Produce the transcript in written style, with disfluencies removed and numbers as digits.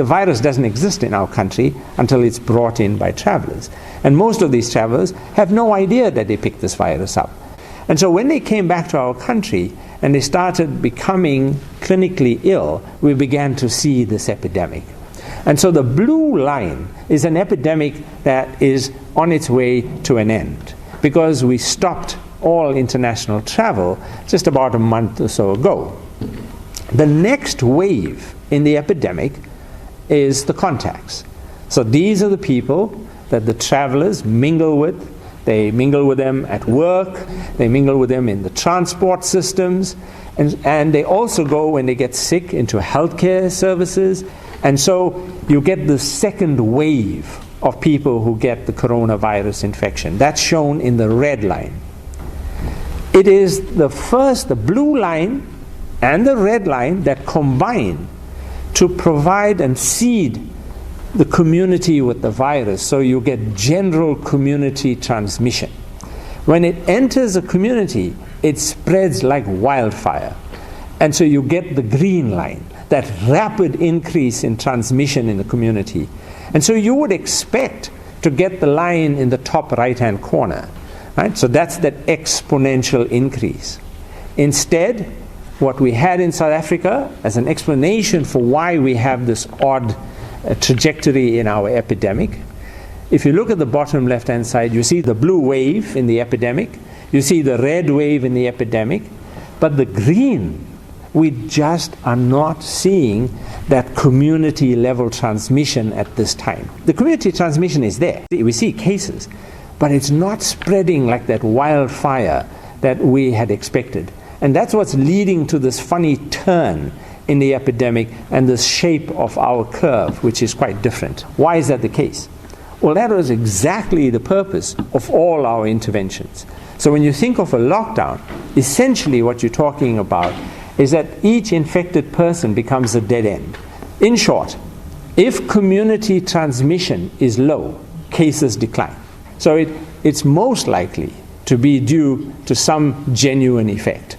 the virus doesn't exist in our country until it's brought in by travelers. And most of these travelers have no idea that they picked this virus up. And so when they came back to our country and they started becoming clinically ill, we began to see this epidemic. And so the blue line is an epidemic that is on its way to an end, because we stopped all international travel just about a month or so ago. The next wave in the epidemic is the contacts. So these are the people that the travelers mingle with. They mingle with them at work, they mingle with them in the transport systems, and they also go, when they get sick, into healthcare services. And so you get the second wave of people who get the coronavirus infection. That's shown in the red line. It is the blue line and the red line that combine to provide and seed the community with the virus, so you get general community transmission. When it enters a community, it spreads like wildfire. And so you get the green line, that rapid increase in transmission in the community. And so you would expect to get the line in the top right-hand corner, right? So that's that exponential increase. Instead, what we had in South Africa as an explanation for why we have this odd trajectory in our epidemic, if you look at the bottom left-hand side, you see the blue wave in the epidemic, you see the red wave in the epidemic, but the green, we just are not seeing that community level transmission at this time. The community transmission is there. We see cases, but it's not spreading like that wildfire that we had expected. And that's what's leading to this funny turn in the epidemic and the shape of our curve, which is quite different. Why is that the case? Well, that was exactly the purpose of all our interventions. So when you think of a lockdown, essentially what you're talking about is that each infected person becomes a dead end. In short, if community transmission is low, cases decline. So it's most likely to be due to some genuine effect.